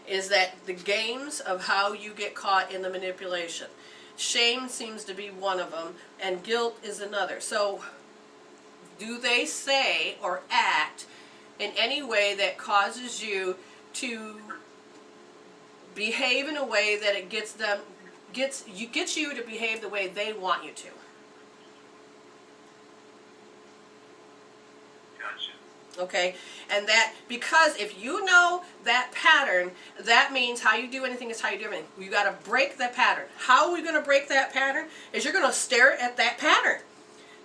is that the games of how you get caught in the manipulation. Shame seems to be one of them, and guilt is another. So, do they say or act in any way that causes you to behave in a way that it gets you to behave the way they want you to? Gotcha. Okay, and that, because if you know that pattern, that means how you do anything is how you do everything. You got to break that pattern. How are we going to break that pattern? Is you're going to stare at that pattern.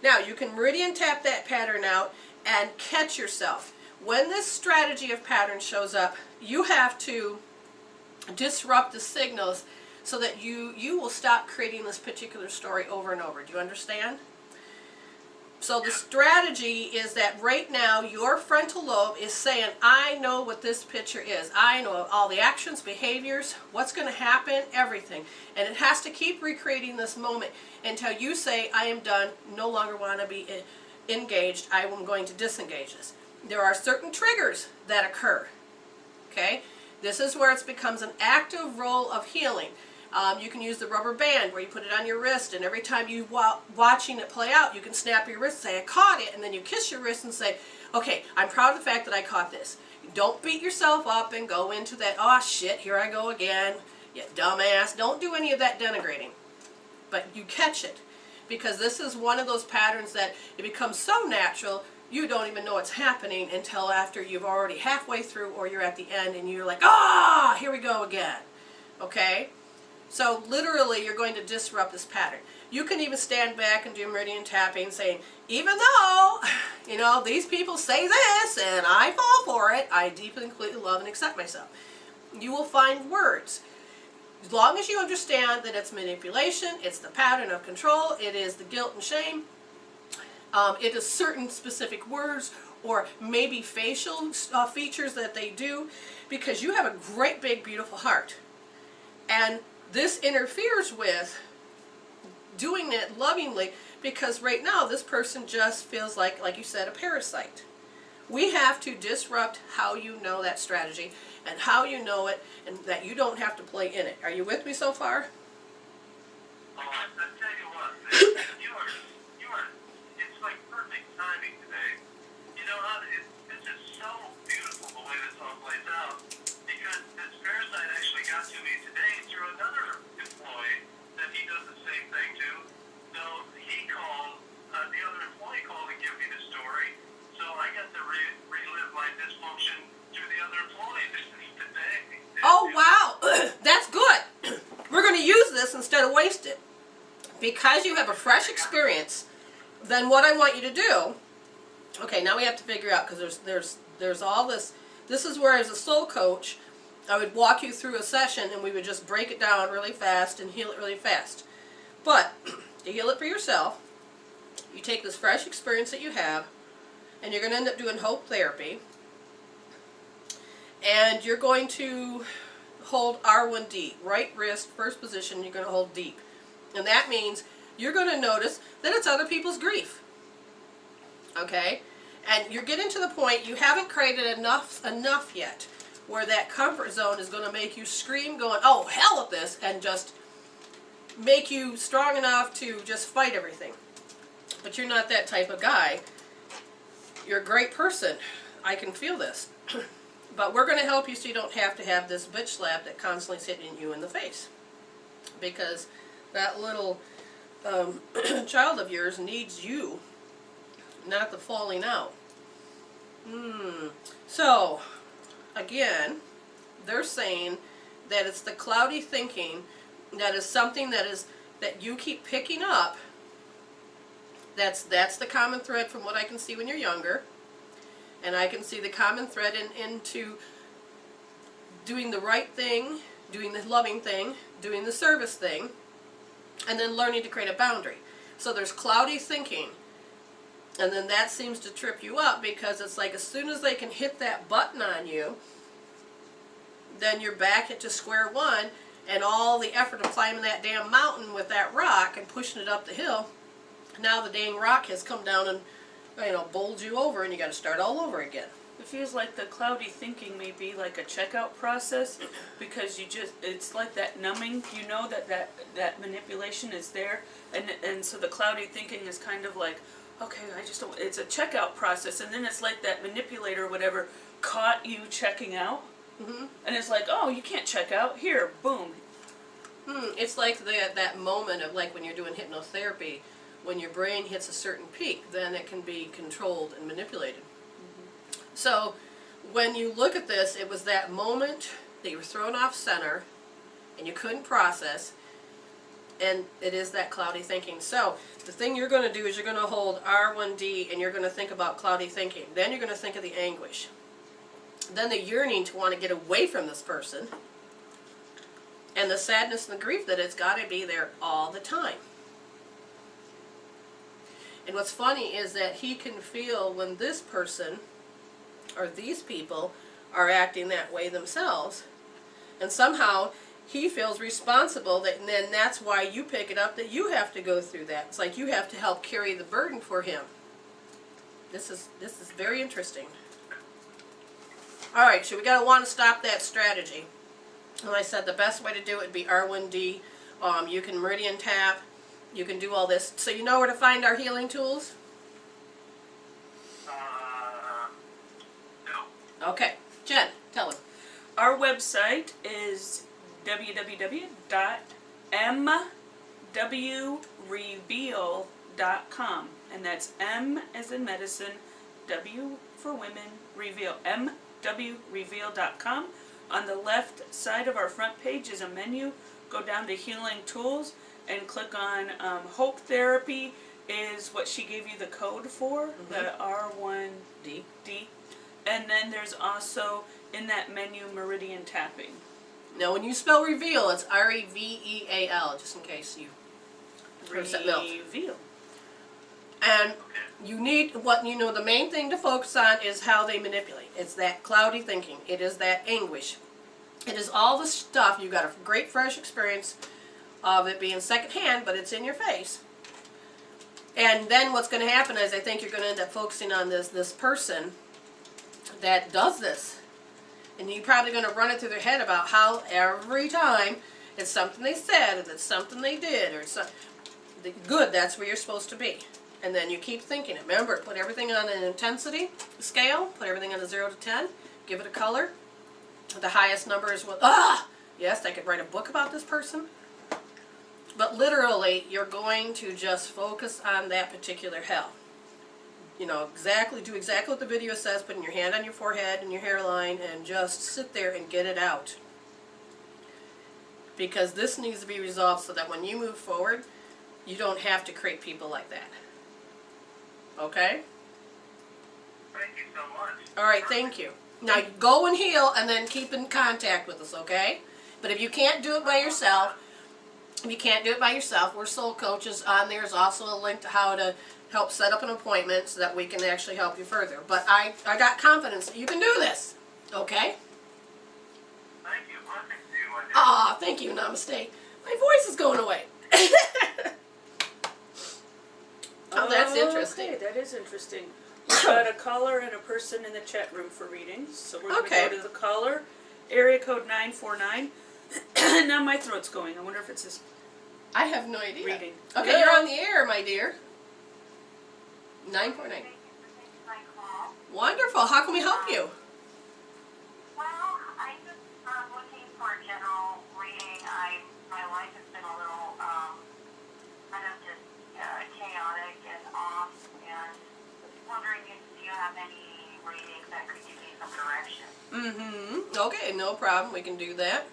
Now, you can meridian tap that pattern out and catch yourself. When this strategy of pattern shows up, you have to disrupt the signals so that you will stop creating this particular story over and over. Do you understand? So the strategy is that right now your frontal lobe is saying, I know what this picture is. I know all the actions, behaviors, what's going to happen, everything. And it has to keep recreating this moment until you say, I am done, no longer want to be engaged, I am going to disengage this. There are certain triggers that occur. Okay? This is where it becomes an active role of healing. You can use the rubber band where you put it on your wrist, and every time you watching it play out, you can snap your wrist and say, I caught it, and then you kiss your wrist and say, okay, I'm proud of the fact that I caught this. Don't beat yourself up and go into that, oh shit, here I go again, you dumbass. Don't do any of that denigrating. But you catch it, because this is one of those patterns that it becomes so natural, you don't even know what's happening until after you've already halfway through or you're at the end and you're like, ah, here we go again. Okay? So literally you're going to disrupt this pattern. You can even stand back and do meridian tapping saying, even though, you know, these people say this and I fall for it, I deeply and completely love and accept myself. You will find words. As long as you understand that it's manipulation, it's the pattern of control, it is the guilt and shame, it is certain specific words or maybe facial features that they do, because you have a great big beautiful heart. And this interferes with doing it lovingly, because right now this person just feels like you said, a parasite. We have to disrupt how you know that strategy and how you know it, and that you don't have to play in it. Are you with me so far? Oh, I tell you what, you are, it's like perfect timing today. You know how, this is so beautiful the way this all plays out, because this parasite actually got to me today through another employee that he does the same thing to. So he called, the other employee called and gave me the story, so I got to relive my dysfunction through the other employee today. Oh, wow. That's good. We're going to use this instead of waste it. Because you have a fresh experience, then what I want you to do, okay, now we have to figure out, because there's all this. This is where, as a soul coach, I would walk you through a session and we would just break it down really fast and heal it really fast. But to heal it for yourself, you take this fresh experience that you have, and you're going to end up doing hope therapy, and you're going to hold R1 deep, right wrist, first position, you're going to hold deep. And that means you're going to notice that it's other people's grief. Okay? And you're getting to the point, you haven't created enough yet, where that comfort zone is going to make you scream going, oh, hell with this, and just make you strong enough to just fight everything. But you're not that type of guy. You're a great person. I can feel this. But we're going to help you so you don't have to have this bitch slap that constantly is hitting you in the face. Because that little child of yours needs you, not the falling out. So, again, they're saying that it's the cloudy thinking that is something that you keep picking up. That's the common thread from what I can see when you're younger. And I can see the common thread into doing the right thing, doing the loving thing, doing the service thing, and then learning to create a boundary. So there's cloudy thinking, and then that seems to trip you up, because it's like as soon as they can hit that button on you, then you're back into square one, and all the effort of climbing that damn mountain with that rock and pushing it up the hill, now the dang rock has come down and, you know, bowled you over, and you got to start all over again. It feels like the cloudy thinking may be like a checkout process, because it's like that numbing, you know that manipulation is there, and so the cloudy thinking is kind of like, okay, I just don't, it's a checkout process, and then it's like that manipulator or whatever caught you checking out, and it's like, oh, you can't check out, here, boom. It's like that moment of like when you're doing hypnotherapy, when your brain hits a certain peak, then it can be controlled and manipulated. So when you look at this, it was that moment that you were thrown off center and you couldn't process, and it is that cloudy thinking. So the thing you're going to do is you're going to hold R1D and you're going to think about cloudy thinking. Then you're going to think of the anguish. Then the yearning to want to get away from this person. And the sadness and the grief that it's got to be there all the time. And what's funny is that he can feel when this person or these people are acting that way themselves, and somehow he feels responsible, that, and then that's why you pick it up, that you have to go through that. It's like you have to help carry the burden for him. This is very interesting. All right, so we gotta want to stop that strategy. And I said the best way to do it would be R1D. You can meridian tap. You can do all this. So you know where to find our healing tools? No. Okay. Jen, tell him. Our website is www.mwreveal.com, and that's M as in medicine, W for women, reveal, mwreveal.com. On the left side of our front page is a menu. Go down to Healing Tools and click on Hope Therapy is what she gave you the code for, the R1D. And then there's also in that menu Meridian Tapping. Now when you spell reveal, it's R-E-V-E-A-L, just in case you heard something else. Reveal. And you need, the main thing to focus on is how they manipulate. It's that cloudy thinking. It is that anguish. It is all the stuff. You got a great fresh experience of it being secondhand, but it's in your face. And then what's going to happen is I think you're going to end up focusing on this person that does this. And you're probably going to run it through their head about how every time it's something they said, or it's something they did, or something good, that's where you're supposed to be. And then you keep thinking it. Remember, put everything on an intensity scale, put everything on a 0 to 10, give it a color. The highest number is what, yes, I could write a book about this person. But literally, you're going to just focus on that particular hell. You know, do exactly what the video says, putting your hand on your forehead and your hairline, and just sit there and get it out. Because this needs to be resolved so that when you move forward, you don't have to create people like that. Okay? Thank you so much. All right, thank you. Now go and heal, and then keep in contact with us, okay? But if you can't do it by yourself, we're soul coaches. On there is also a link to how to help set up an appointment so that we can actually help you further. But I got confidence that you can do this, okay? Thank you. Blessings to you, my dear. Ah, thank you. Namaste. My voice is going away. Oh, that's interesting. Okay, that is interesting. We've got a caller and a person in the chat room for readings. So we're going to go to the caller, area code 949. Now my throat's going. I wonder if it's this I have no idea. reading. Okay, Hello? you're on the air, my dear. 949. Thank you for taking my call. Wonderful. How can we help you? Well, I'm just looking for a general reading. My life has been a little kind of just chaotic and off, and was wondering if you have any readings that could give me some direction. Okay, no problem. We can do that.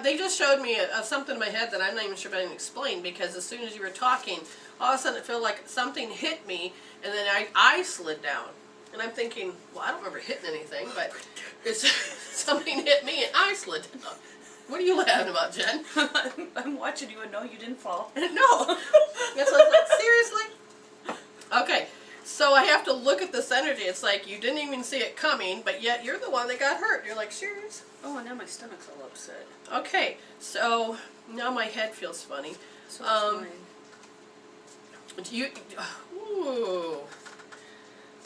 They just showed me something in my head that I'm not even sure if I can explain, because as soon as you were talking, all of a sudden it felt like something hit me, and then I slid down. And I'm thinking, well, I don't remember hitting anything, but it's something hit me and I slid down. What are you laughing about, Jen? I'm watching you and no, you didn't fall. No. That's what I was like, seriously? Okay, so I have to look at this energy. It's like you didn't even see it coming, but yet you're the one that got hurt. You're like, serious? Oh, now my stomach's all upset. Okay, so now my head feels funny. So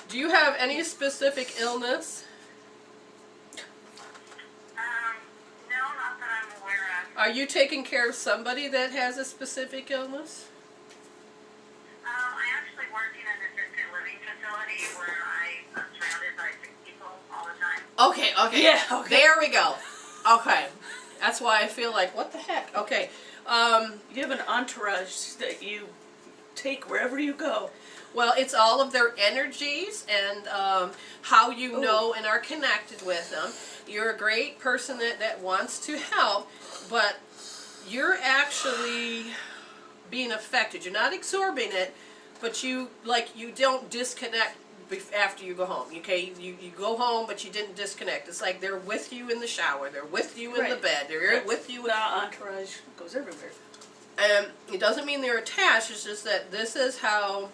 do Do you have any specific illness? No, not that I'm aware of. Are you taking care of somebody that has a specific illness? I actually work in an assisted living facility where I'm surrounded by sick people all the time. Okay. Yeah, okay. There we go. Okay. That's why I feel like, what the heck? Okay. You have an entourage that you take wherever you go. Well, it's all of their energies and how you know and are connected with them. You're a great person that wants to help, but you're actually being affected. You're not absorbing it, but you don't disconnect after you go home. Okay, you go home, but you didn't disconnect. It's like they're with you in the shower. They're with you in the bed. They're with you. The entourage goes everywhere. And it doesn't mean they're attached. It's just that this is how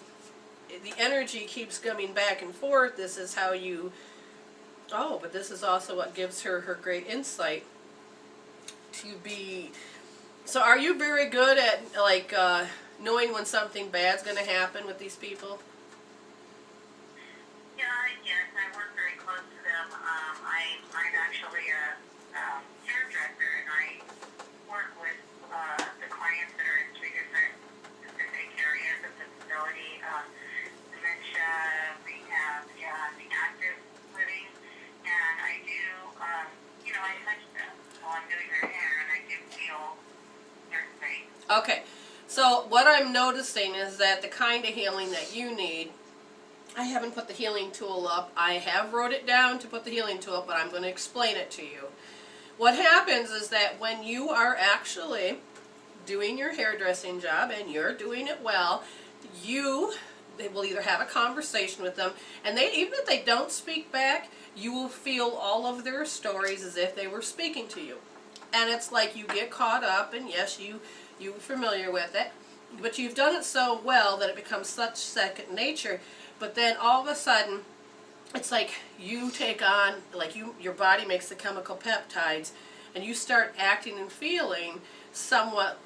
the energy keeps coming back and forth. This is how you... Oh, but this is also what gives her great insight to be... So are you very good at, like, knowing when something bad's going to happen with these people? Yeah, yes, I work very close to them. I'm actually a hairdresser, and I work with the clients that are in three different specific areas of the facility: dementia, rehab, and the active living. And I do, I touch them while I'm doing their hair, and I do feel certain things. Okay, so what I'm noticing is that the kind of healing that you need, I haven't put the healing tool up. I have wrote it down to put the healing tool up, but I'm going to explain it to you. What happens is that when you are actually doing your hairdressing job and you're doing it well, they will either have a conversation with them, and even if they don't speak back, you will feel all of their stories as if they were speaking to you. And it's like you get caught up, and yes, you're familiar with it, but you've done it so well that it becomes such second nature. But then all of a sudden, it's like you take on, like your body makes the chemical peptides, and you start acting and feeling somewhat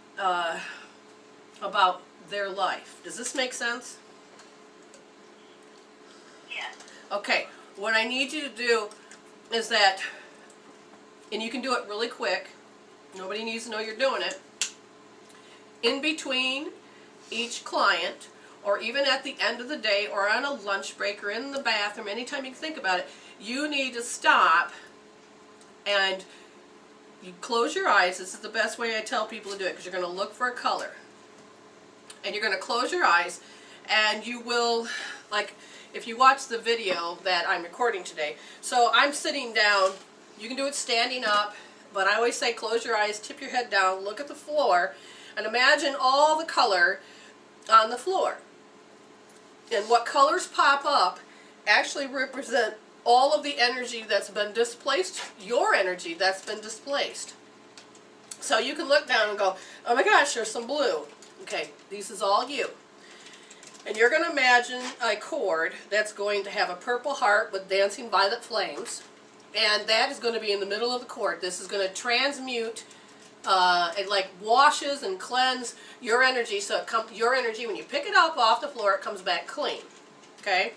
about their life. Does this make sense? Yes. Okay, what I need you to do is that, and you can do it really quick, nobody needs to know you're doing it, in between each client, or even at the end of the day, or on a lunch break, or in the bathroom, anytime you can think about it, you need to stop and you close your eyes. This is the best way I tell people to do it, because you're going to look for a color. And you're going to close your eyes, and you will, like, if you watch the video that I'm recording today, so I'm sitting down, you can do it standing up, but I always say close your eyes, tip your head down, look at the floor, and imagine all the color on the floor. And what colors pop up actually represent all of the energy that's been displaced, your energy that's been displaced. So you can look down and go, oh my gosh, there's some blue. Okay, this is all you. And you're going to imagine a cord that's going to have a purple heart with dancing violet flames. And that is going to be in the middle of the cord. This is going to transmute, it like washes and cleanse your energy. So your energy, when you pick it up off the floor, it comes back clean. Okay?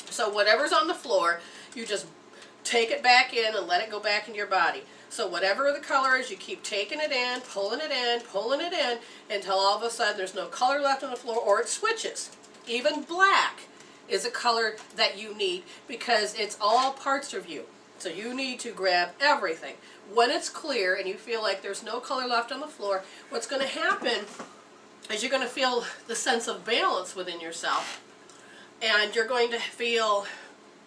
So whatever's on the floor, you just take it back in and let it go back into your body. So whatever the color is, you keep taking it in, pulling it in, until all of a sudden there's no color left on the floor, or it switches. Even black is a color that you need, because it's all parts of you. So you need to grab everything. When it's clear and you feel like there's no color left on the floor, what's going to happen is you're going to feel the sense of balance within yourself. And you're going to feel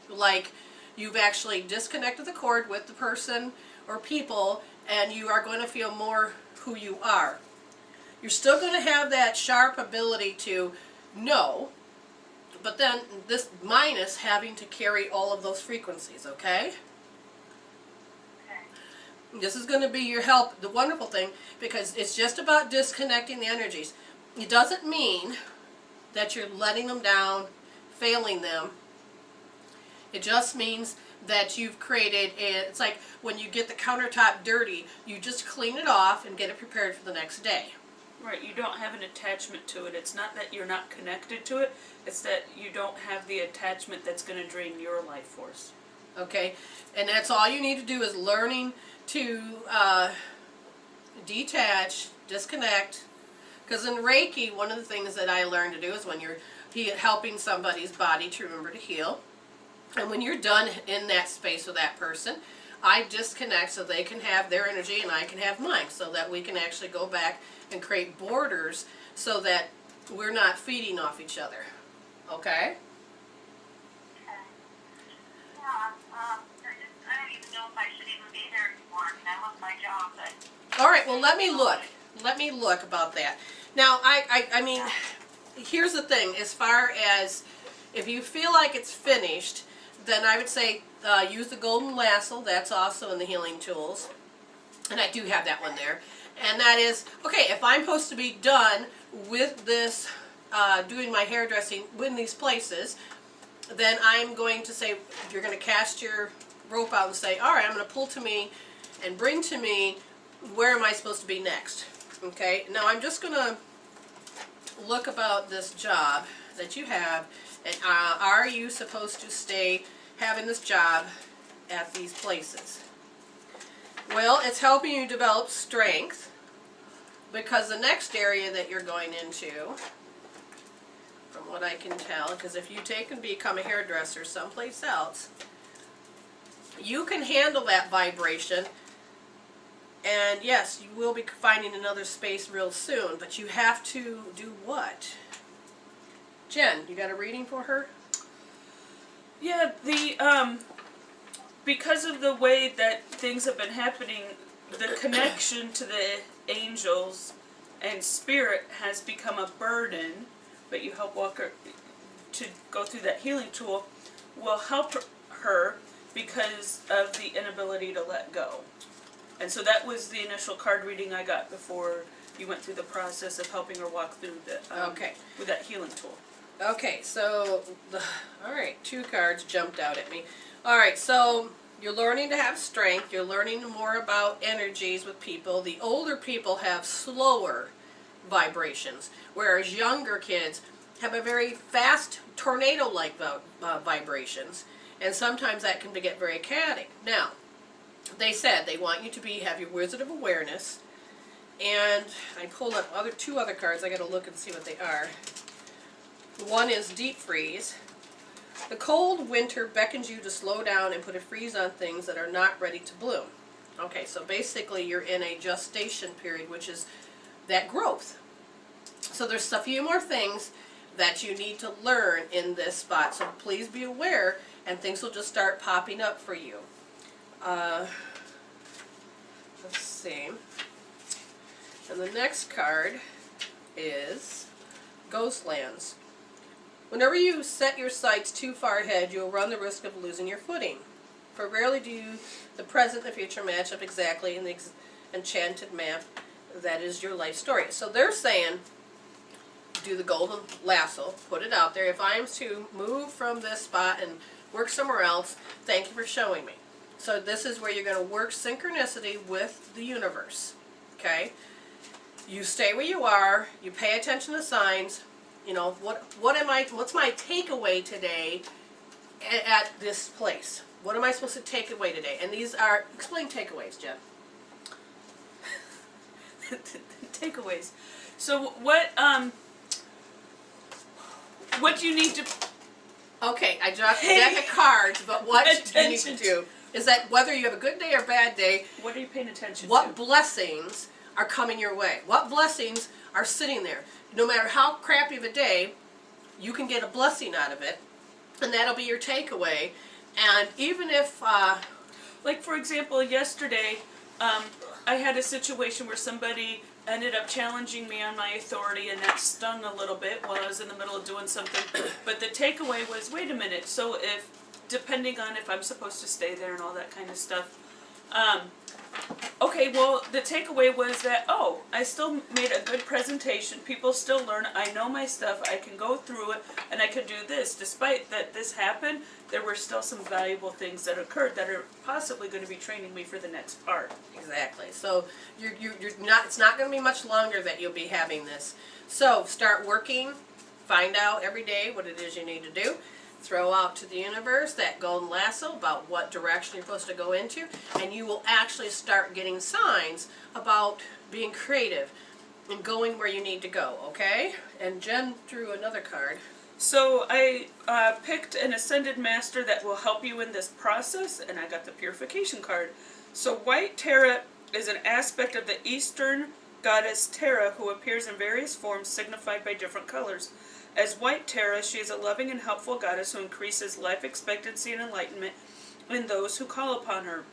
like you've actually disconnected the cord with the person or people, and you are going to feel more who you are. You're still going to have that sharp ability to know, but then this minus having to carry all of those frequencies, okay? This is going to be your help, the wonderful thing, because it's just about disconnecting the energies. It doesn't mean that you're letting them down, failing them. It just means that you've created, it's like when you get the countertop dirty, you just clean it off and get it prepared for the next day. Right, you don't have an attachment to it. It's not that you're not connected to it, it's that you don't have the attachment that's going to drain your life force. Okay, and that's all you need to do is learning to detach, disconnect. Because in Reiki, one of the things that I learned to do is when you're helping somebody's body to remember to heal, and when you're done in that space with that person, I disconnect so they can have their energy and I can have mine, so that we can actually go back and create borders so that we're not feeding off each other. Okay? Yeah, I don't even know if I should even be there anymore. I mean, I love my job, but... All right, well, let me look. Let me look about that. Now, I mean, here's the thing. As far as if you feel like it's finished, then I would say use the golden lasso. That's also in the healing tools. And I do have that one there. And that is, okay, if I'm supposed to be done with this, doing my hairdressing in these places, then I'm going to say, you're going to cast your rope out and say, all right, I'm going to pull to me and bring to me, where am I supposed to be next? Okay, now I'm just going to look about this job that you have, and are you supposed to stay having this job at these places? Well, it's helping you develop strength, because the next area that you're going into, from what I can tell, because if you take and become a hairdresser someplace else, you can handle that vibration, and yes, you will be finding another space real soon, but you have to do what? Jen, you got a reading for her? Yeah, because of the way that things have been happening, the connection to the angels and spirit has become a burden, but you help walk her to go through that healing tool will help her because of the inability to let go. And so that was the initial card reading I got before you went through the process of helping her walk through the Okay. with that healing tool. Okay, so, all right, 2 cards jumped out at me. All right, so you're learning to have strength. You're learning more about energies with people. The older people have slower vibrations, whereas younger kids have a very fast tornado-like vibrations, and sometimes that can get very chaotic. Now, they said they want you to have your Wizard of Awareness, and I pulled up 2 other cards. I got to look and see what they are. One is Deep Freeze. The cold winter beckons you to slow down and put a freeze on things that are not ready to bloom. Okay, so basically you're in a gestation period, which is that growth. So there's a few more things that you need to learn in this spot, so please be aware, and things will just start popping up for you. Let's see. And the next card is Ghostlands. Whenever you set your sights too far ahead, you'll run the risk of losing your footing. For rarely do the present and the future match up exactly in the enchanted map that is your life story. So they're saying, do the golden lasso, put it out there. If I'm to move from this spot and work somewhere else, thank you for showing me. So this is where you're going to work synchronicity with the universe. Okay? You stay where you are, you pay attention to signs. You know, what's my takeaway today at this place? What am I supposed to take away today? And these are, explain takeaways, Jen. Takeaways. So what do you need to... Okay, I dropped a deck of cards, but what you need to do is that whether you have a good day or bad day, what are you paying attention to? What blessings are coming your way? What blessings are sitting there? No matter how crappy of a day, you can get a blessing out of it, and that'll be your takeaway. And even if... like, for example, yesterday, I had a situation where somebody ended up challenging me on my authority, and that stung a little bit while I was in the middle of doing something. But the takeaway was, wait a minute, so depending on if I'm supposed to stay there and all that kind of stuff, Okay, well, the takeaway was that, oh, I still made a good presentation. People still learn. I know my stuff. I can go through it, and I could do this. Despite that this happened, there were still some valuable things that occurred that are possibly going to be training me for the next part. Exactly. So you're not. It's not going to be much longer that you'll be having this. So start working. Find out every day what it is you need to do. Throw out to the universe that golden lasso about what direction you're supposed to go into, and you will actually start getting signs about being creative and going where you need to go, okay? And Jen drew another card. So I picked an Ascended Master that will help you in this process, and I got the Purification card. So White Terra is an aspect of the Eastern goddess Terra who appears in various forms signified by different colors. As White Terra, she is a loving and helpful goddess who increases life expectancy and enlightenment in those who call upon her.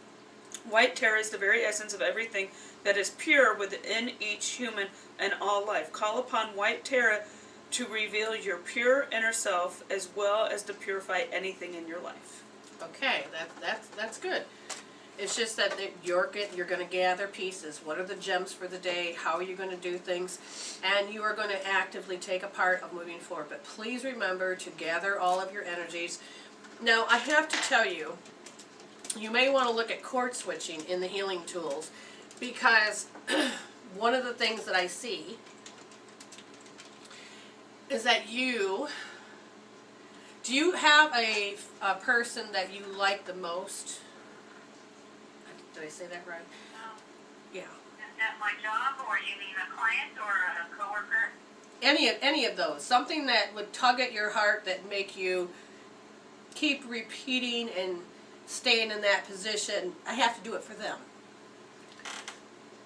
White Terra is the very essence of everything that is pure within each human and all life. Call upon White Terra to reveal your pure inner self as well as to purify anything in your life. Okay, that's good. It's just that you're going to gather pieces. What are the gems for the day? How are you going to do things? And you are going to actively take a part of moving forward. But please remember to gather all of your energies. Now, I have to tell you, you may want to look at cord switching in the healing tools, because one of the things that I see is that do you have a person that you like the most? Did I say that right? Yeah. Is that my job, or you mean a client or a coworker? Any of those. Something that would tug at your heart, that make you keep repeating and staying in that position. I have to do it for them.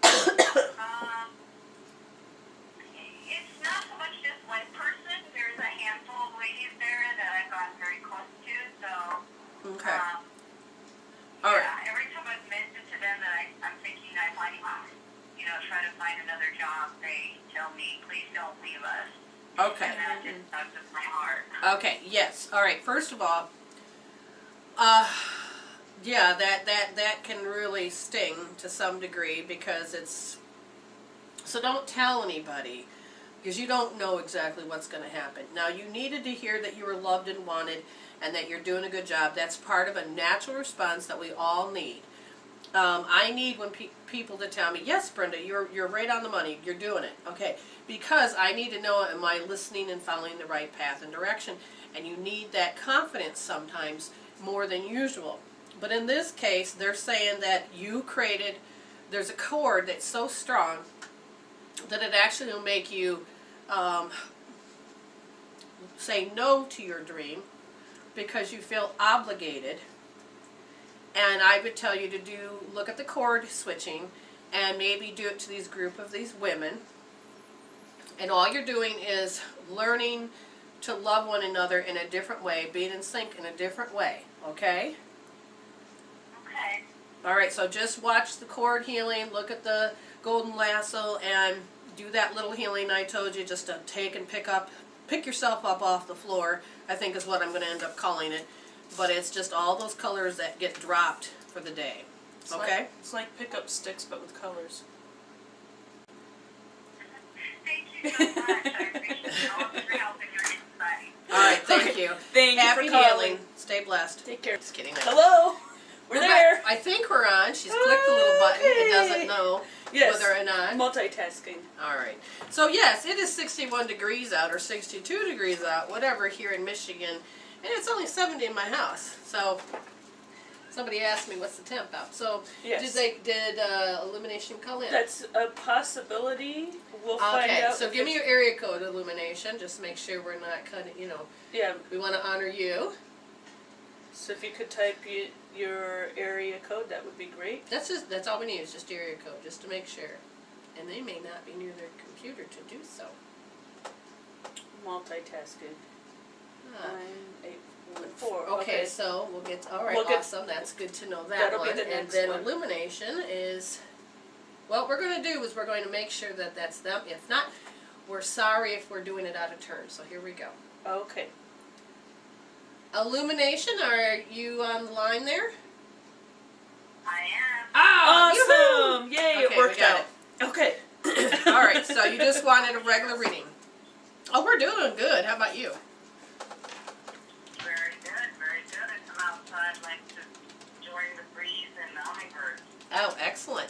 It's not so much just one person. There's a handful of ladies there that I've gotten very close to, so... Okay. All right. Yeah, every time I've mentioned to them that I'm thinking I might, try to find another job, they tell me, please don't leave us. Okay. And that just touches my heart. Okay, yes. All right, first of all, yeah, that can really sting to some degree, because it's... So don't tell anybody, because you don't know exactly what's going to happen. Now, you needed to hear that you were loved and wanted and that you're doing a good job. That's part of a natural response that we all need. I need when people to tell me, yes, Brenda, you're right on the money, you're doing it. Okay, because I need to know, am I listening and following the right path and direction? And you need that confidence sometimes more than usual. But in this case, they're saying that you created, there's a cord that's so strong that it actually will make you say no to your dream because you feel obligated. And I would tell you to look at the cord switching and maybe do it to these group of these women. And all you're doing is learning to love one another in a different way, being in sync in a different way, okay? Okay. All right, so just watch the cord healing, look at the golden lasso, and do that little healing I told you, just to take and pick yourself up off the floor, I think is what I'm going to end up calling it. But it's just all those colors that get dropped for the day, okay? It's like pickup sticks, but with colors. Thank you so much. I appreciate all of your help and your insight. All right, thank you. Thank you Happy for calling. healing. Stay blessed. Take care. Just kidding. Hello. We're there. I think we're on. She's clicked the little button. It doesn't know Yes. whether or not. Multitasking. All right. So yes, it is 61 degrees out or 62 degrees out, whatever, here in Michigan. And it's only 70 in my house. So somebody asked me what's the temp out. So Yes. did Illumination call in? That's a possibility. We'll find Okay, out. so if give me it's- your area code, Illumination. Just make sure we're not cutting, Yeah. we want to honor you. So if you could type your area code, that would be great. That's all we need is just area code, just to make sure. And they may not be near their computer to do so. Multitasking. Ah. 9814. Okay, so we'll get, all right, We'll get- awesome, that's good to know that That'll one. be the And next then one. Illumination is, what we're going to do is we're going to make sure that that's them. If not, we're sorry if we're doing it out of turn, so here we go. Okay. Illumination, are you on the line there? I am. Ah, Awesome! Yay, Okay, it worked we got out. Okay. All right, so you just wanted a regular reading. Oh, we're doing good. How about you? Very good, very good. I'm outside, like, just enjoying the breeze and the hummingbirds. Oh, excellent.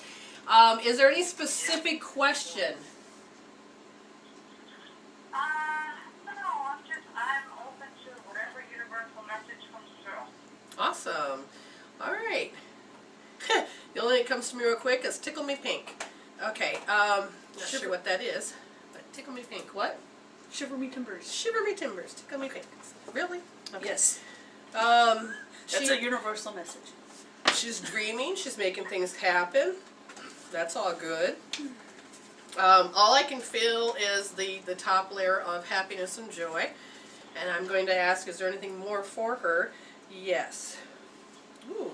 Is there any specific question? No, I'm open to whatever universal message comes through. Awesome. All right. The only thing that comes to me real quick is Tickle Me Pink. Okay, not sure what that is, but Tickle Me Pink. What? Shiver me timbers. Shiver Me Timbers. Tickle Me Pink. Really? Okay. Yes. Um, That's a universal message. she's dreaming. She's making things happen. That's all good. All I can feel is the top layer of happiness and joy. And I'm going to ask, is there anything more for her? Yes. Ooh.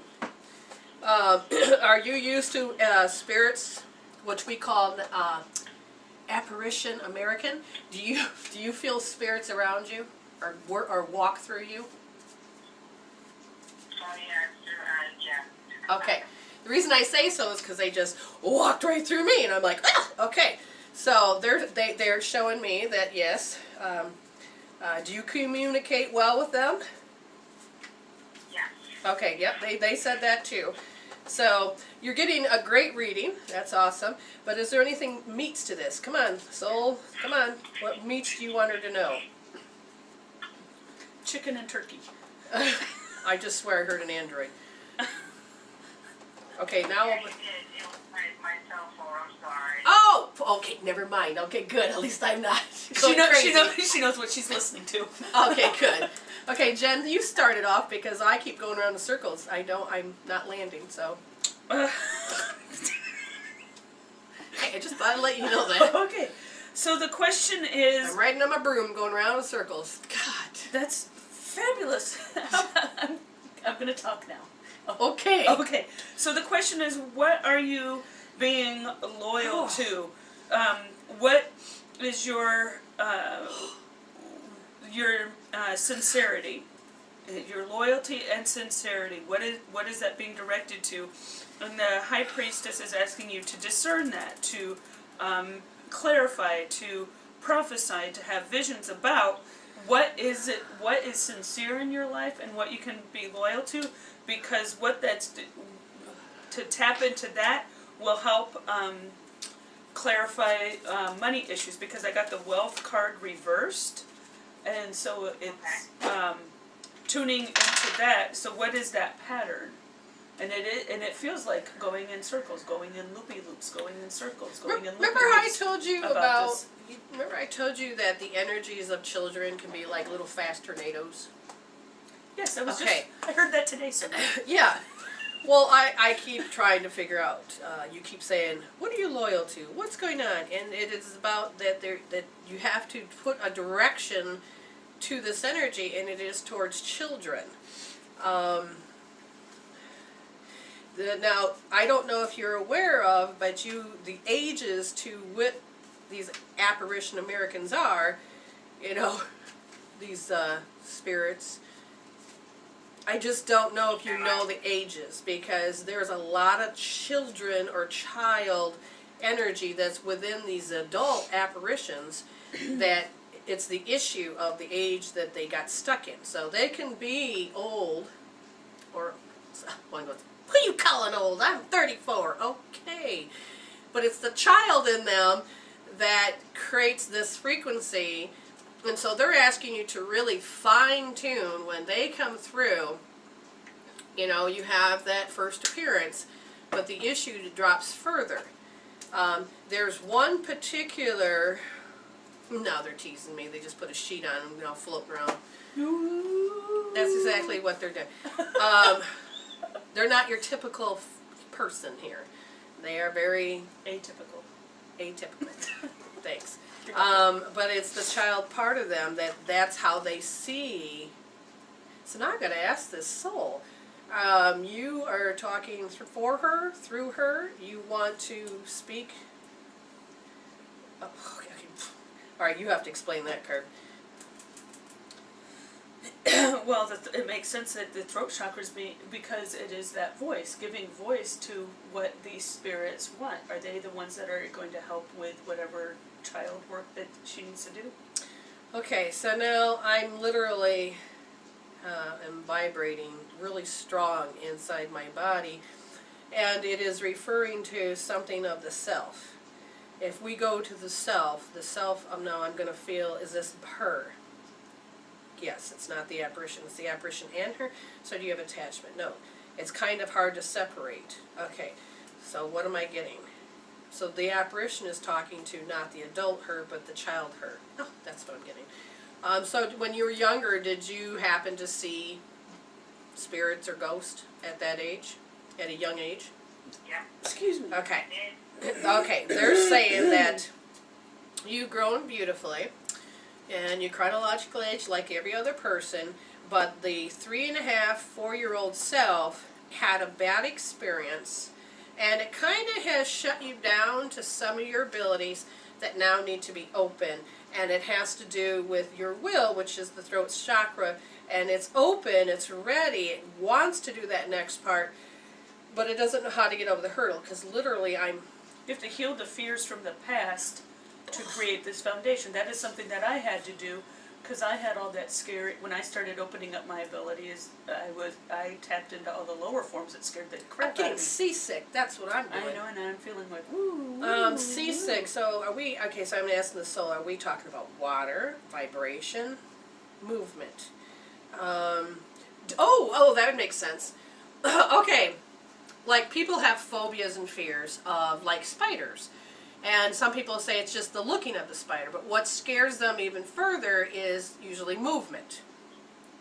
Are you used to spirits, which we call apparition American? Do you feel spirits around you or walk through you? Oh, yeah. Okay. The reason I say so is because they just walked right through me, and I'm like, ah, okay. So they're showing me that yes. Do you communicate well with them? Yes. Okay. Yep. They said that too. So you're getting a great reading. That's awesome. But is there anything meats to this? Come on, soul. Come on. What meats do you want her to know? Chicken and turkey. I just swear I heard an android. Okay, now. Yeah, you did. It was my cell phone. I'm sorry. Oh, okay. Never mind. Okay, good. At least I'm not. She going crazy. she knows what she's listening to. Okay, good. Okay, Jen, you started off because I keep going around in circles. I'm not landing, so. Hey, I just thought I'd let you know that. Okay. So the question is... I'm riding on my broom going around in circles. God. That's fabulous. I'm going to talk now. Okay. Okay. So the question is, what are you being loyal to? What is your sincerity? Your loyalty and sincerity. What is that being directed to? And the High Priestess is asking you to discern that, to clarify, to prophesy, to have visions about what is sincere in your life and what you can be loyal to, because to tap into that will help clarify money issues, because I got the wealth card reversed, and so it's tuning into that. So what is that pattern? And it feels like going in circles, going in loopy loops, going in circles, going in loopy loops. Remember how I told you about this. Remember I told you that the energies of children can be like little fast tornadoes? Yes, I Okay. heard that today somewhere. Yeah. Well, I keep trying to figure out. You keep saying, "What are you loyal to? What's going on?" And it is about that you have to put a direction to this energy, and it is towards children. Now, I don't know if you're aware of, but the ages to what these apparition Americans are, these spirits. I just don't know if you know the ages, because there's a lot of children or child energy that's within these adult apparitions that it's the issue of the age that they got stuck in. So they can be old, or one goes, "Who you calling old? I'm 34. Okay. But it's the child in them that creates this frequency. And so they're asking you to really fine-tune when they come through. You have that first appearance, but the issue drops further. There's one particular... No, they're teasing me. They just put a sheet on and floating around. That's exactly what they're doing. They're not your typical person here. They are very... Atypical. Thanks. But it's the child part of them that's how they see. So now I've got to ask this soul. You are talking for her, through her. You want to speak. Oh, okay. All right, you have to explain that card. Well, it makes sense that the throat chakras because it is that voice, giving voice to what these spirits want. Are they the ones that are going to help with whatever child work that she needs to do? Okay, so now I'm literally am vibrating really strong inside my body, and it is referring to something of the self. If we go to the self now I'm going to feel, is this her? Yes, it's not the apparition, it's the apparition and her. So do you have attachment? No. It's kind of hard to separate. Okay, so what am I getting? So the apparition is talking to not the adult her, but the child her. Oh, that's what I'm getting. So when you were younger, did you happen to see spirits or ghosts at that age? At a young age? Yeah. Excuse me. Okay. Okay, they're saying that you've grown beautifully, and you chronological age like every other person, but the 3.5, 4-year-old self had a bad experience, and it kind of has shut you down to some of your abilities that now need to be open, and it has to do with your will, which is the throat chakra, and it's open, it's ready, it wants to do that next part, but it doesn't know how to get over the hurdle, because literally You have to heal the fears from the past to create this foundation. That is something that I had to do, because I had all that scary. When I started opening up my abilities, I tapped into all the lower forms that scared the I'm crap out getting of me. seasick, that's what I'm doing. I know, and I'm feeling like woo. Seasick, so are we, okay, so I'm asking the soul, are we talking about water, vibration, movement? That would make sense. Okay, like people have phobias and fears of like spiders. And some people say it's just the looking of the spider, but what scares them even further is usually movement.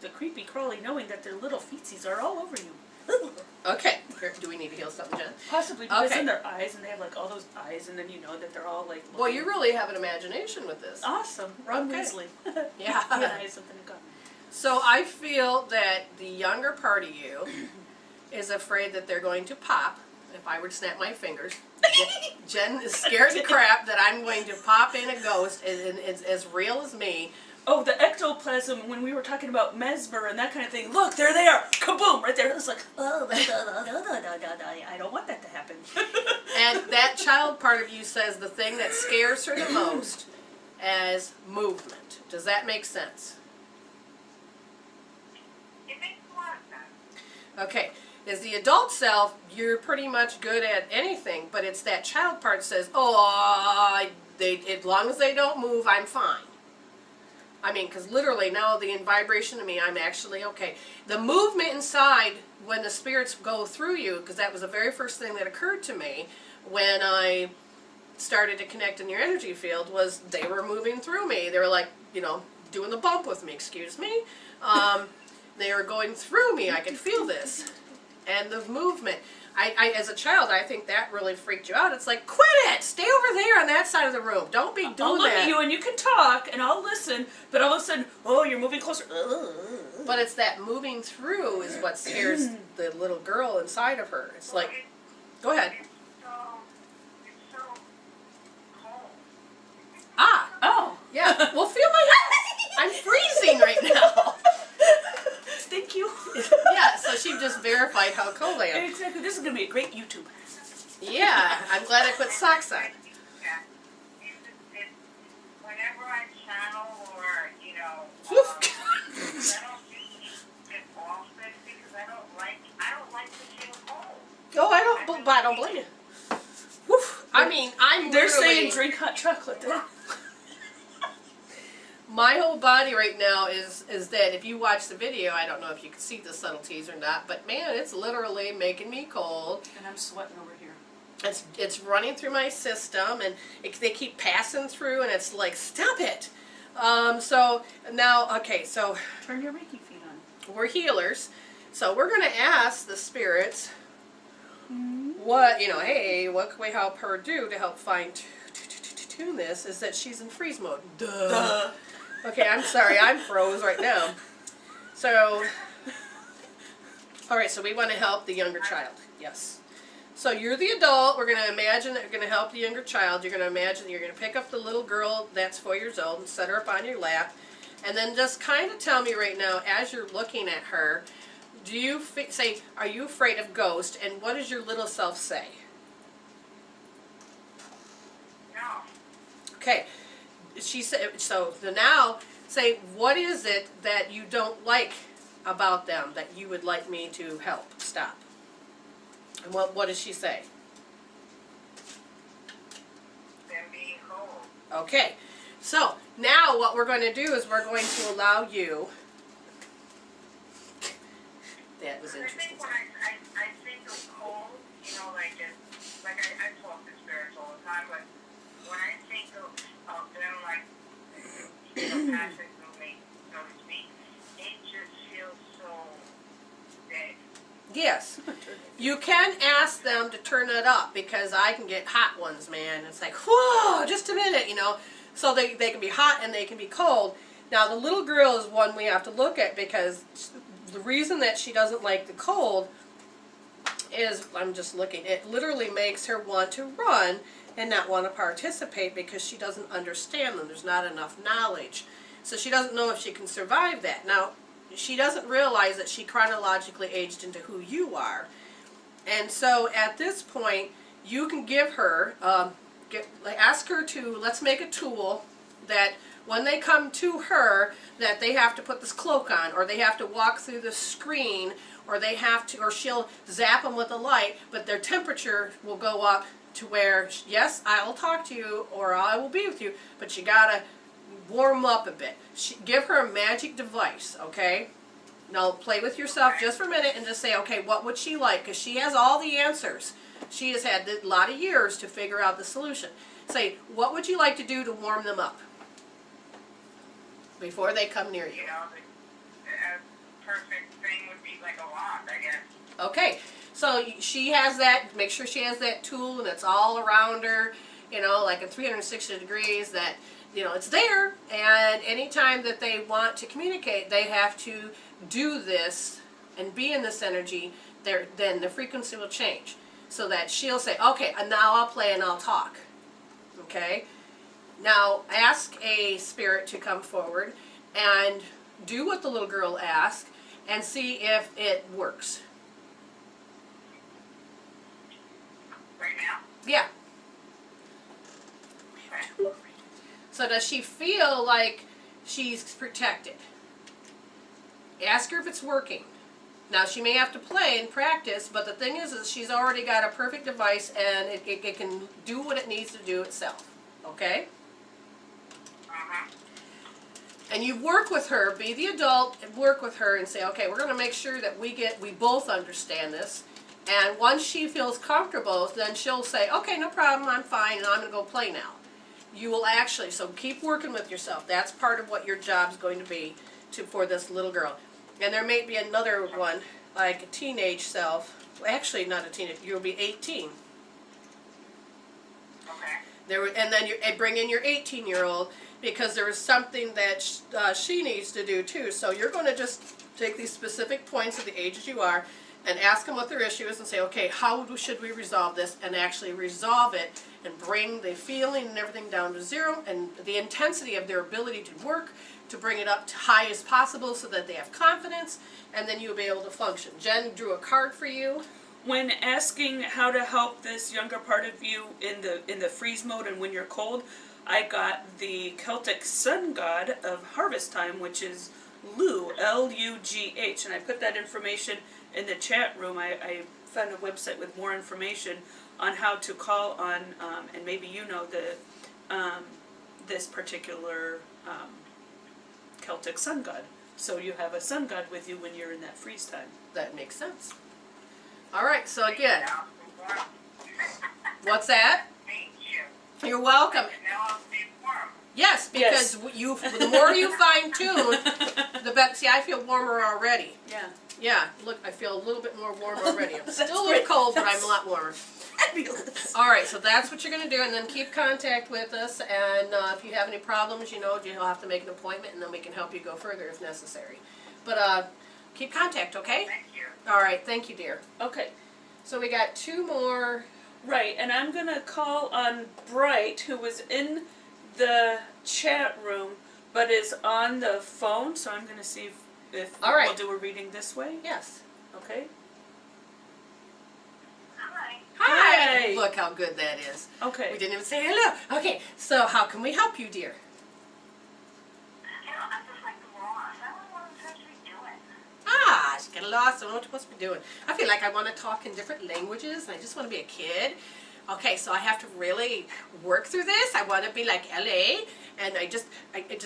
The creepy crawly knowing that their little feetsies are all over you. Okay, here, do we need to heal something, Jen? Possibly because Okay. in their eyes, and they have like all those eyes, and then you know that they're all like. Boy, you really have an imagination with this. Awesome, Ron Okay. Weasley. Yeah. I have something in common. So I feel that the younger part of you is afraid that they're going to pop. If I were to snap my fingers, Jen is scared to crap that I'm going to pop in a ghost and it's as real as me. Oh, the ectoplasm, when we were talking about mesmer and that kind of thing. Look, there they are. Kaboom, right there. It was like, oh, I don't want that to happen. And that child part of you says the thing that scares her the most as movement. Does that make sense? It makes a lot of sense. Okay. As the adult self, you're pretty much good at anything, but it's that child part says, as long as they don't move, I'm fine. I mean, because literally now the vibration of me, I'm actually okay. The movement inside, when the spirits go through you, because that was the very first thing that occurred to me when I started to connect in your energy field, was they were moving through me. They were like, doing the bump with me, excuse me. They were going through me. I could feel this. And the movement. I as a child, I think that really freaked you out. It's like, quit it! Stay over there on that side of the room. Don't be doing that. I'll look at you and you can talk and I'll listen, but all of a sudden, you're moving closer. But it's that moving through is what scares the little girl inside of her. It's like, go ahead. It's so cold. Ah, Oh. yeah. Well, feel my hands. I'm freezing right now. Thank you. Yeah, so she just verified how cold I am. Exactly. This is going to be a great YouTube. Yeah, I'm glad I put socks on. Yeah. Whenever I channel or, I don't usually get off it because I don't like the feel cold. Oh, I don't blame you. Woof. I mean, They're literally, saying drink hot chocolate. my whole body right now is that if you watch the video, I don't know if you can see the subtleties or not, but man, it's literally making me cold. And I'm sweating over here. It's running through my system, and they keep passing through, and it's like, stop it. So now, okay, so Turn your Reiki feet on. we're healers, so we're going to ask the spirits what, hey, what can we help her do to help fine-tune this, is that she's in freeze mode. Duh. Okay, I'm sorry, I'm froze right now. So, alright, so we want to help the younger child, yes. So you're the adult, we're going to imagine that you're going to help the younger child, you're going to imagine that you're going to pick up the little girl that's 4 years old and set her up on your lap, And then just kind of tell me right now, as you're looking at her, do you say, are you afraid of ghosts? And what does your little self say? No. Okay. She said, so now say, what is it that you don't like about them that you would like me to help stop? And what does she say? Them being cold. Okay, so now what we're going to do is we're going to allow you. That was I interesting. think when I think of cold, you know, like I talk to spirits all the time, but when I think of them like, you know, passing through me, so to speak, it just feels so dead. Yes, you can ask them to turn it up because I can get hot ones, man. It's like, whoa, just a minute, you know. So they can be hot and they can be cold. Now the little girl is one we have to look at because the reason that she doesn't like the cold is, I'm just looking, it literally makes her want to run and not want to participate because she doesn't understand them. There's not enough knowledge. So she doesn't know if she can survive that. Now, she doesn't realize that she chronologically aged into who you are. And so at this point, you can give her, ask her to, let's make a tool that when they come to her, that they have to put this cloak on, or they have to walk through the screen, or they have to, or she'll zap them with a light, but their temperature will go up to where, yes, I will talk to you, or I will be with you, but you gotta warm up a bit. Give her a magic device, okay? Now play with yourself just for a minute and just say, okay, what would she like? Because she has all the answers. She has had a lot of years to figure out the solution. Say, what would you like to do to warm them up before they come near you? You know, the perfect thing would be like a wand, I guess. Okay, so she has that, make sure she has that tool and it's all around her, you know, like in 360 degrees that, you know, it's there, and anytime that they want to communicate, they have to do this and be in this energy, then the frequency will change. So that she'll say, okay, and now I'll play and I'll talk. Okay? Now, ask a spirit to come forward and do what the little girl asked and see if it works. Right now? Yeah. So does she feel like she's protected? Ask her if it's working. Now she may have to play and practice, but the thing is she's already got a perfect device and it can do what it needs to do itself. Okay? Uh-huh. And you work with her, be the adult, and work with her and say, okay, we're going to make sure that we both understand this. And once she feels comfortable, then she'll say, okay, no problem, I'm fine, and I'm going to go play now. You will actually, so keep working with yourself. That's part of what your job's going to be for this little girl. And there may be another one, like a teenage self. Well, actually, not a teenage, you'll be 18. Okay. And then you bring in your 18-year-old because there is something that she needs to do too. So you're going to just take these specific points of the ages you are and ask them what their issue is and say, okay, how should we resolve this, and actually resolve it and bring the feeling and everything down to zero and the intensity of their ability to work to bring it up to high as possible so that they have confidence, and then you'll be able to function. Jen drew a card for you. When asking how to help this younger part of you in the freeze mode and when you're cold, I got the Celtic sun god of harvest time, which is Lugh, L-U-G-H, and I put that information in the chat room. I found a website with more information on how to call on, and maybe you know this particular Celtic sun god. So you have a sun god with you when you're in that freeze time. That makes sense. All right, so again, what's that? Thank you. You're welcome. Now I'll stay warm. Yes, because the more you fine tune, the better. See, I feel warmer already. Yeah. Yeah, look, I feel a little bit more warm already. I'm still a little cold, but I'm a lot warmer. Fabulous. All right, so that's what you're going to do, and then keep contact with us, and if you have any problems, you'll have to make an appointment, and then we can help you go further if necessary. But keep contact, okay? Thank you. All right, thank you, dear. Okay. So we got two more. Right, and I'm going to call on Bright, who was in the chat room but it's on the phone, so I'm going to see if All right. we'll do a reading this way. Yes. Okay. Hi. Hi. Hi. Look how good that is. Okay. We didn't even say hello. Okay, so how can we help you, dear? I'm just like lost. I don't know what I'm supposed to be doing. Ah, she got lost. I don't know what you're supposed to be doing. I feel like I want to talk in different languages, and I just want to be a kid. Okay, so I have to really work through this. I want to be like LA, and I just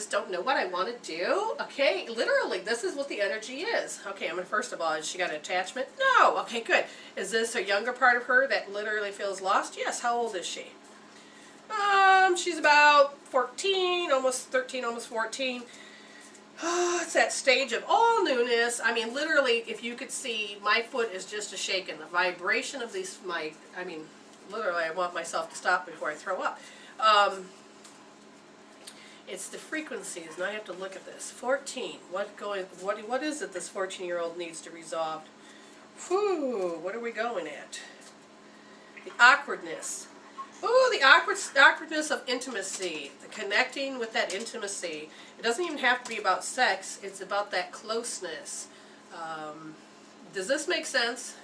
don't know what I want to do. Okay, literally, this is what the energy is. Okay, I'm gonna, first of all, has she got an attachment? No. Okay, good. Is this a younger part of her that literally feels lost? Yes. How old is she? She's about 14, almost 13, almost 14. Oh, it's that stage of all newness. I mean, literally, if you could see, my foot is just a shaking. The vibration of these, literally, I want myself to stop before I throw up. It's the frequencies, and I have to look at this. 14. What is it this 14-year-old needs to resolve? Whew, what are we going at? The awkwardness. Oh, the awkwardness of intimacy, the connecting with that intimacy. It doesn't even have to be about sex, it's about that closeness. Does this make sense?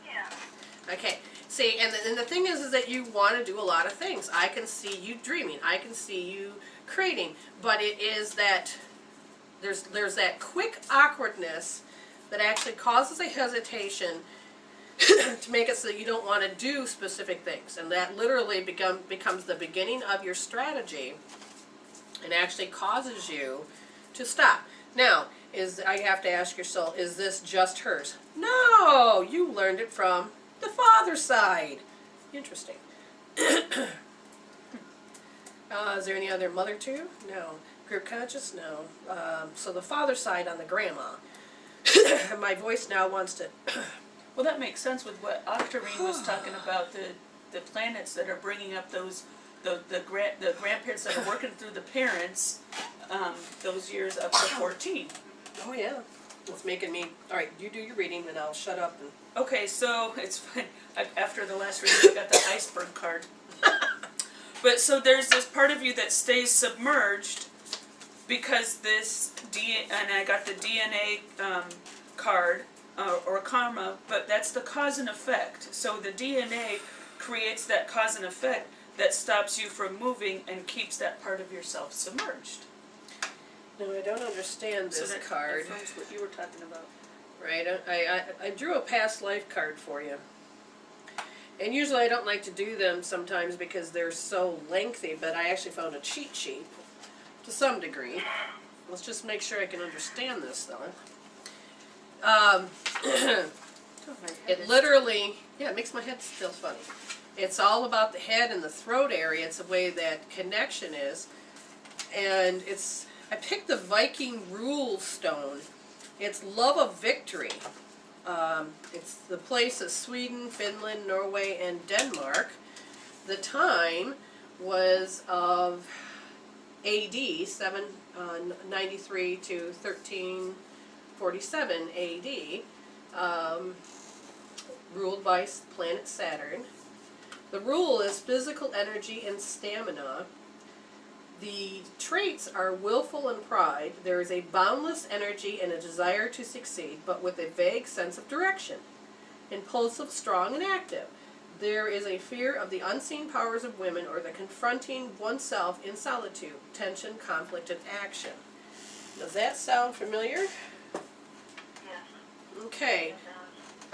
Yeah. Okay, see, and the thing is that you want to do a lot of things. I can see you dreaming, I can see you creating, but it is that, there's that quick awkwardness that actually causes a hesitation to make it so that you don't want to do specific things, and that literally becomes the beginning of your strategy and actually causes you to stop. Now, I have to ask yourself, is this just hers? No, you learned it from the father's side. Interesting. Is there any other mother too? No. Group conscious? No. So the father's side on the grandma. My voice now wants to... Well, that makes sense with what Octarine was talking about, the planets that are bringing up those the grandparents that are working through the parents those years up to 14. Oh yeah, it's making me. All right, you do your reading, and I'll shut up. And... Okay, so it's fun. After the last reading, I got the iceberg card. But so there's this part of you that stays submerged because this and I got the DNA card. Or karma, but that's the cause and effect. So the DNA creates that cause and effect that stops you from moving and keeps that part of yourself submerged. No, I don't understand this card. That's what you were talking about. Right, I drew a past life card for you. And usually I don't like to do them sometimes because they're so lengthy, but I actually found a cheat sheet to some degree. Let's just make sure I can understand this though. It literally, yeah, it makes my head feel funny. It's all about the head and the throat area. It's the way that connection is. And I picked the Viking rule stone. It's love of victory. It's the place of Sweden, Finland, Norway, and Denmark. The time was of AD, 793 to 1347 AD, ruled by planet Saturn. The rule is physical energy and stamina. The traits are willful and pride. There is a boundless energy and a desire to succeed, but with a vague sense of direction. Impulsive, strong, and active. There is a fear of the unseen powers of women or the confronting oneself in solitude, tension, conflict, and action. Does that sound familiar? Okay.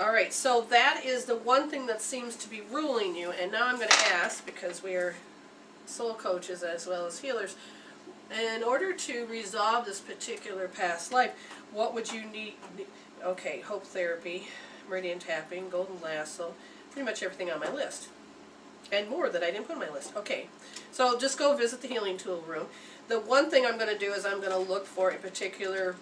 Alright, so that is the one thing that seems to be ruling you, and now I'm going to ask, because we are soul coaches as well as healers, in order to resolve this particular past life, what would you need? Okay, hope therapy, meridian tapping, golden lasso, pretty much everything on my list. And more that I didn't put on my list. Okay, so just go visit the healing tool room. The one thing I'm going to do is I'm going to look for a particular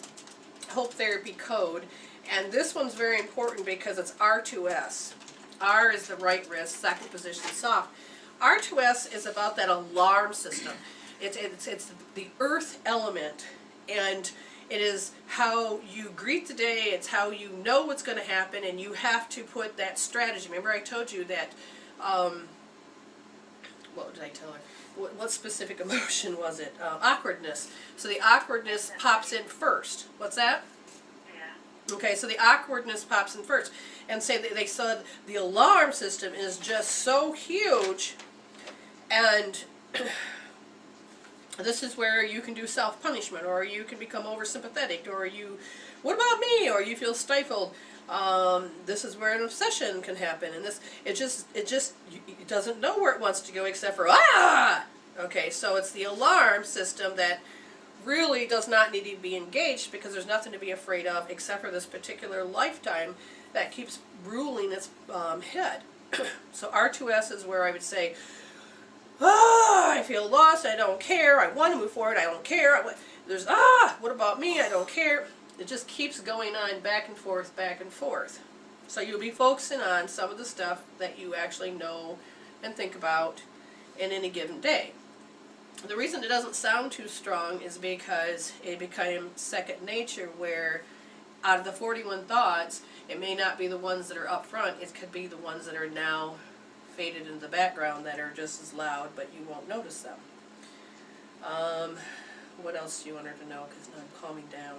hope therapy code. And this one's very important because it's R2S. R is the right wrist, second position soft. R2S is about that alarm system. It's the earth element, and it is how you greet the day, it's how you know what's going to happen, and you have to put that strategy. Remember I told you that, what did I tell her? what specific emotion was it? Awkwardness. So the awkwardness pops in first. What's that? Yeah. Okay, so the awkwardness pops in first. And say they said the alarm system is just so huge, and this is where you can do self-punishment, or you can become oversympathetic, or you, what about me, or you feel stifled. This is where an obsession can happen, and it doesn't know where it wants to go except for ah. Okay, so it's the alarm system that really does not need to be engaged, because there's nothing to be afraid of except for this particular lifetime that keeps ruling its head. So R2S is where I would say, I feel lost, I don't care, I want to move forward, I don't care, there's, what about me, I don't care. It just keeps going on back and forth, back and forth. So you'll be focusing on some of the stuff that you actually know and think about in any given day. The reason it doesn't sound too strong is because it became second nature, where out of the 41 thoughts, it may not be the ones that are up front, it could be the ones that are now faded into the background that are just as loud, but you won't notice them. What else do you want her to know? Because now I'm calming down.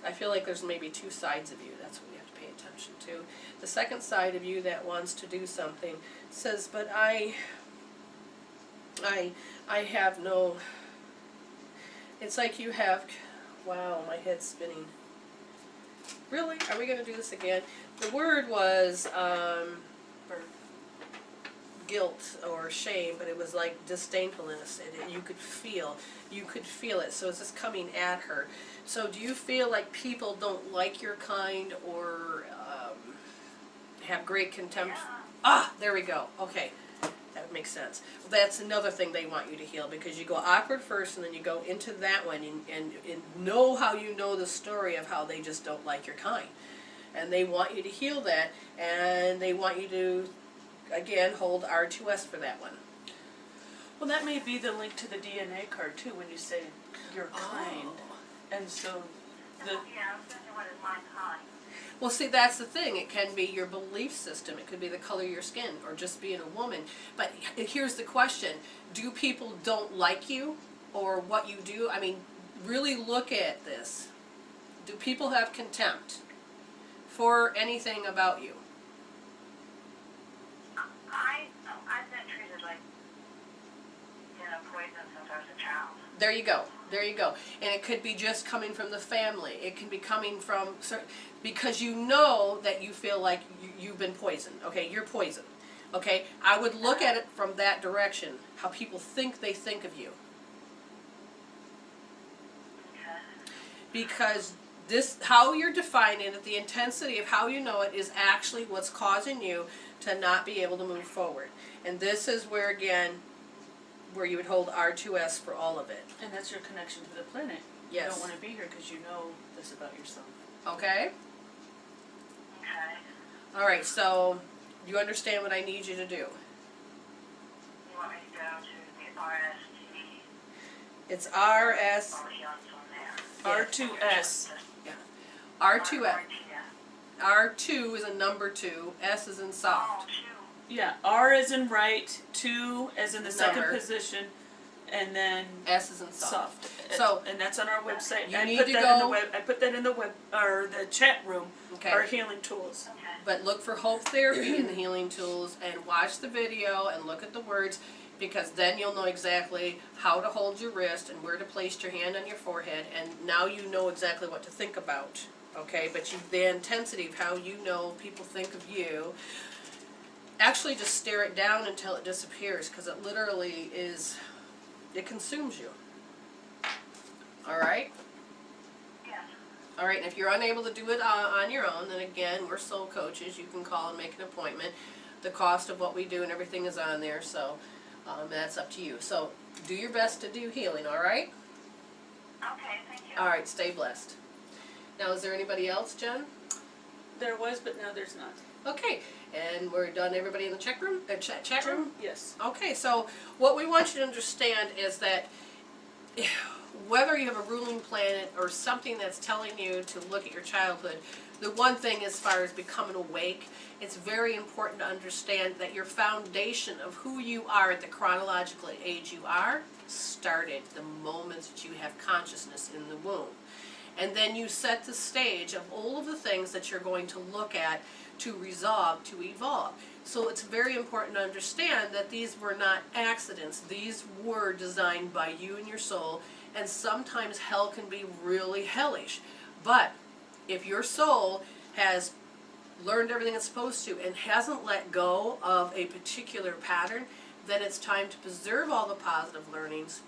I feel like there's maybe two sides of you. That's what we have to pay attention to. The second side of you that wants to do something says, but I have no, it's like you have, wow, my head's spinning. Really? Are we going to do this again? The word was guilt or shame, but it was like disdainfulness. You could feel it. So it's just coming at her. So do you feel like people don't like your kind, or have great contempt? Yeah. There we go. Okay. That makes sense. Well, that's another thing they want you to heal, because you go awkward first and then you go into that one and know how you know the story of how they just don't like your kind. And they want you to heal that, and they want you to, again, hold R2S for that one. Well, that may be the link to the DNA card too, when you say you're kind. And so the Yeah, I was thinking, what is my kind? Well, see, that's the thing. It can be your belief system. It could be the color of your skin, or just being a woman. But here's the question. Do people don't like you, or what you do? I mean, really look at this. Do people have contempt for anything about you? I've been treated like, poison since I was a child. There you go. There you go. And it could be just coming from the family. It can be coming from, because you know that you feel like you've been poisoned. Okay, you're poisoned. Okay, I would look at it from that direction, how people think they think of you. Okay. Because this, how you're defining it, the intensity of how you know it, is actually what's causing you to not be able to move forward. And this is where, again, where you would hold R2S for all of it. and that's your connection to the planet. Yes. You don't want to be here because you know this about yourself. Okay? Okay. All right, so you understand what I need you to do. You want me to go to the RST? It's RS, Or on from there? R2S. R2S. RTS. R2 is a number 2, S is in Oh, soft. 2. Yeah, R as in right, 2 as in the second Number. position, and then S is in soft. soft. So- and that's on our website. You I need put to that go- in the web. I put that in the web or the chat room. Okay. Our healing tools. Okay. But look for Hope Therapy in the Healing Tools, and watch the video and look at the words, because then you'll know exactly how to hold your wrist and where to place your hand on your forehead, and now you know exactly what to think about. Okay, but the intensity of how you know people think of you, actually just stare it down until it disappears, because it literally is, it consumes you. All right? Yes. All right, and if you're unable to do it on your own, then again, we're soul coaches. You can call and make an appointment. The cost of what we do and everything is on there, so that's up to you. So do your best to do healing, all right? Okay, thank you. All right, stay blessed. Now, is there anybody else, Jen? There was, but now there's not. Okay, and we're done. Everybody in the chat room? Chat room? Yes. Okay, so what we want you to understand is that whether you have a ruling planet or something that's telling you to look at your childhood, the one thing as far as becoming awake, it's very important to understand that your foundation of who you are at the chronological age you are started the moment that you have consciousness in the womb. And then you set the stage of all of the things that you're going to look at to resolve, to evolve. So it's very important to understand that these were not accidents. These were designed by you and your soul, and sometimes hell can be really hellish. But if your soul has learned everything it's supposed to and hasn't let go of a particular pattern, then it's time to preserve all the positive learnings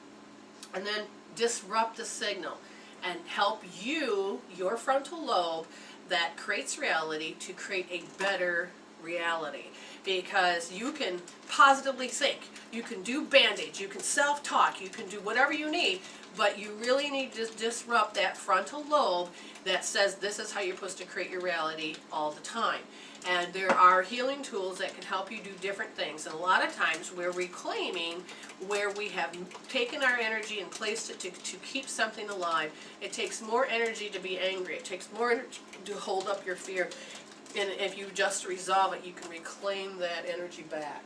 and then disrupt the signal and help you, your frontal lobe that creates reality, to create a better reality. Because you can positively think, you can do bandage, you can self-talk, you can do whatever you need, but you really need to disrupt that frontal lobe that says this is how you're supposed to create your reality all the time. And there are healing tools that can help you do different things. And a lot of times we're reclaiming where we have taken our energy and placed it to keep something alive. It takes more energy to be angry. It takes more energy to hold up your fear. And if you just resolve it, you can reclaim that energy back.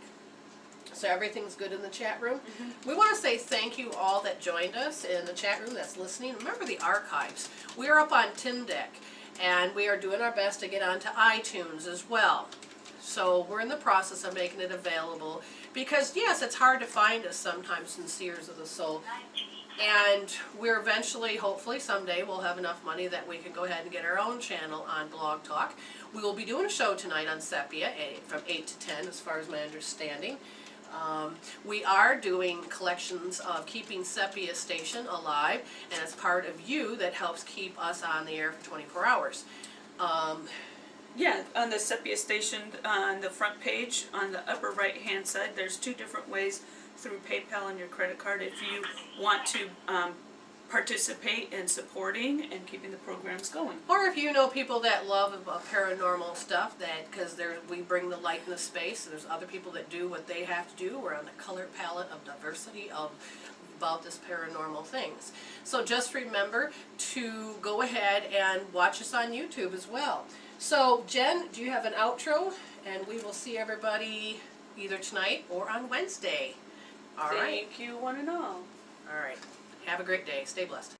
So everything's good in the chat room. We want to say thank you all that joined us in the chat room that's listening. Remember the archives. We are up on Tindeck, and we are doing our best to get onto iTunes as well. So we're in the process of making it available because, yes, it's hard to find us sometimes in Seers of the Soul. And we're eventually, hopefully someday, we'll have enough money that we can go ahead and get our own channel on Blog Talk. We will be doing a show tonight on Sepia from 8 to 10 as far as my understanding. We are doing collections of keeping Sepia Station alive, and it's part of you that helps keep us on the air for 24 hours. Yeah, on the Sepia Station, on the front page, on the upper right-hand side, there's two different ways through PayPal and your credit card if you want to participate in supporting and keeping the programs going. Or if you know people that love paranormal stuff, that because we bring the light in the space, and there's other people that do what they have to do. We're on the color palette of diversity about this paranormal things. So just remember to go ahead and watch us on YouTube as well. So Jen, do you have an outro? And we will see everybody either tonight or on Wednesday. All right. Thank you, one and all. All right. Have a great day. Stay blessed.